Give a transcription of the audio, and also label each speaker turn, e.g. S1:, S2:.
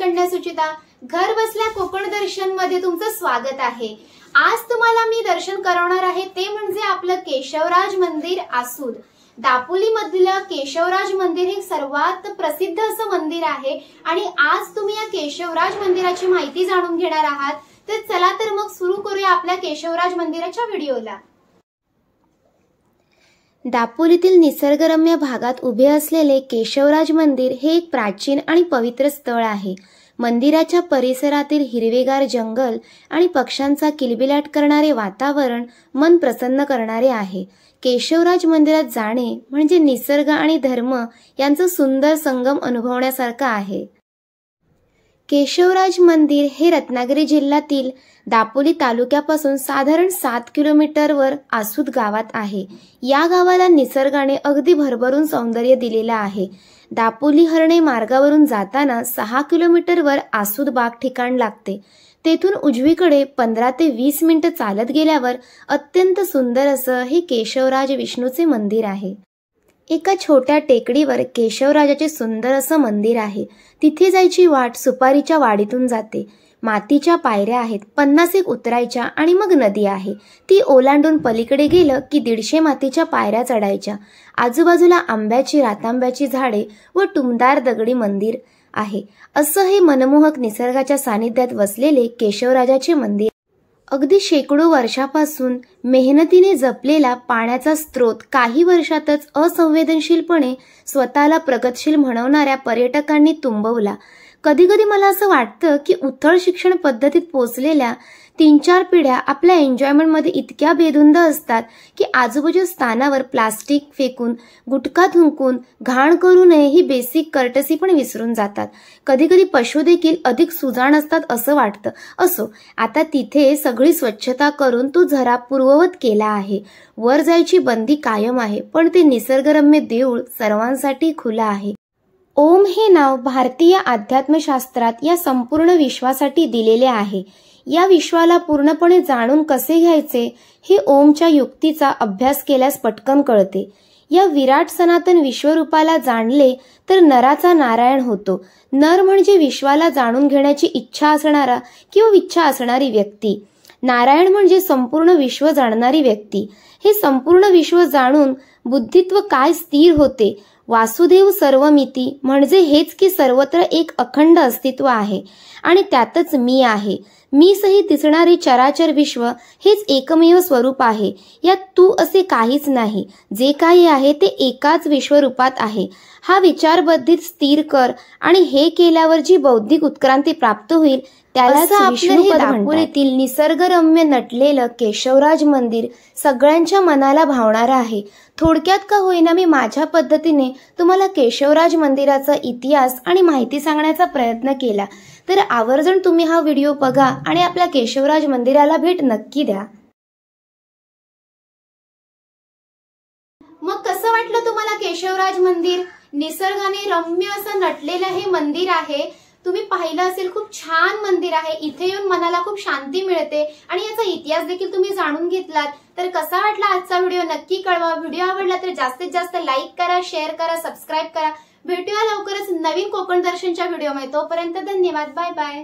S1: कन्या सुचिता, घर बसल्या कोकण दर्शन मध्ये तुमचं स्वागत आहे। आज तुम्हाला मी दर्शन करवणार आहे ते म्हणजे आपलं केशवराज मंदिर आसूद। दापोली मधलं केशवराज मंदिर हे सर्वात प्रसिद्ध असं मंदिर आहे आणि आज तुम्ही या केशवराज मंदिराची माहिती जाणून घेणार आहात। तर चला तर मग सुरू करूया आपल्या केशवराज मंदिराच्या व्हिडिओला। दापोलीतील निसर्गरम्य भागात उभे असलेले केशवराज मंदिर हे एक प्राचीन आणि पवित्र स्थळ आहे। मंदिराच्या परिसरातील हिरवेगार जंगल आणि पक्ष्यांचा किलबिलाट करणारे वातावरण मन प्रसन्न करणारे आहे। केशवराज मंदिरात जाणे म्हणजे निसर्ग आणि धर्म यांचा सुंदर संगम अनुभवण्यासारखा आहे। केशवराज मंदिर हे रत्नागिरी जिल्ह्यातील दापोली तालुक्यापासून साधारण 7 किलोमीटरवर आसूद गावात आहे। या गावाला निसर्गाने अगदी भरभरून सौंदर्य दिलेलं आहे। दापोली हर्णे मार्गावरून जाताना 6 किलोमीटरवर आसूद बाग ठिकाण लागते। तेथून उजवीकडे 15 ते 20 मिनिटं चालत गेल्यावर अत्यंत सुंदर असं हे केशवराज विष्णूचे मंदिर आहे। एका छोट्या टेकडीवर केशवराजाचे सुंदर असं मंदिर आहे। तिथे जायची वाट सुपारीच्या वाडीतून जाते। मातीच्या पायऱ्या आहेत, 50 उतरायच्या आणि मग नदी आहे। ती ओलांडून पलीकडे गेलं की 150 मातीच्या पायऱ्या चढायच्या। आजूबाजूला आंब्याची रातांब्याची झाडे व टुमदार दगडी मंदिर आहे। असं हे मनमोहक निसर्गाच्या सानिध्यात वसलेले केशवराजाचे मंदिर। अगदी शेकडो वर्षापासून मेहनतीने जपलेला पाण्याचा स्रोत काही वर्षातच असंवेदनशीलपणे स्वतःला प्रगतशील म्हणवणाऱ्या पर्यटकांनी तुंबवला। कधी कधी मला असं वाटतं की उथळ शिक्षण पद्धतीत पोचलेल्या 3-4 पिढ्या आपल्या एन्जॉयमेंट मध्ये इतक्या बेधुंद असतात की आजूबाजू स्थानावर प्लास्टिक फेकून, गुटखा थुंकून, घाण करू नये ही बेसिक कर्टसी पण विसरून जातात। कधी कधी पशु देखील अधिक सुजाण असतात असं वाटतं। असो, आता तिथे सगळी स्वच्छता करून तो झरा पूर्ववत केला आहे। वर जायची बंदी कायम आहे, पण ते निसर्गरम्य देऊळ सर्वांसाठी खुलं आहे। ओम हे नाव भारतीय अध्यात्मशास्त्रात या संपूर्ण विश्वासाठी दिलेले आहे। या विश्वाला पूर्णपणे जाणून कसे घ्यायचे हे ओमच्या युक्तीचा अभ्यास केल्यास पटकन कळते। या विराट सनातन विश्वरूपाला जाणले तर नराचा नारायण होतो। नर म्हणजे विश्वाला जाणून घेण्याची इच्छा असणारा किंवा इच्छा असणारी व्यक्ती। नारायण म्हणजे संपूर्ण विश्व जाणणारी व्यक्ती। हे संपूर्ण विश्व जाणून बुद्धित्व काय स्थिर होते। वासुदेव सर्वमिती म्हणजे हेच की सर्वत्र एक अखंड अस्तित्व आहे आणि त्यातच मी आहे। मी सहित दिसणारे चराचर विश्व हेच एकमेव स्वरूप आहे। यात तू असे काहीच नाही। जे काही आहे ते एकाच विश्वरूपात आहे। हा विचार बुद्धीत स्थिर कर आणि हे केल्यावर जी बौद्धिक उत्क्रांती प्राप्त होईल त्यालाच विष्णुपद दापोलीतील निसर्गरम्य नटलेलं केशवराज मंदिर सगळ्यांच्या मनाला भावणारं आहे। थोडक्यात का होईना मी माझ्या पद्धतीने तुम्हाला केशवराज मंदिराचा इतिहास आणि माहिती सांगण्याचा प्रयत्न केला। तर आवर्जून तुम्ही हा व्हिडिओ बघा आणि आपल्या केशवराज मंदिराला भेट नक्की द्या। मग कसं वाटलं तुम्हाला केशवराज मंदिर? निसर्गाने रम्य असं नटलेलं हे मंदिर आहे। तुम्ही पाहिलं असेल, खूप छान मंदिर आहे। इथे येऊन मनाला खूप शांती मिळते आणि याचा इतिहास देखील तुम्ही जाणून घेतलात। तर कसा वाटला आजचा व्हिडिओ नक्की कळवा। व्हिडिओ आवडला तर जास्तीत जास्त लाईक करा, शेअर करा, सबस्क्राईब करा। भेटूया लवकरच नवीन कोकण दर्शनच्या व्हिडिओमध्ये। तोपर्यंत धन्यवाद, बाय बाय।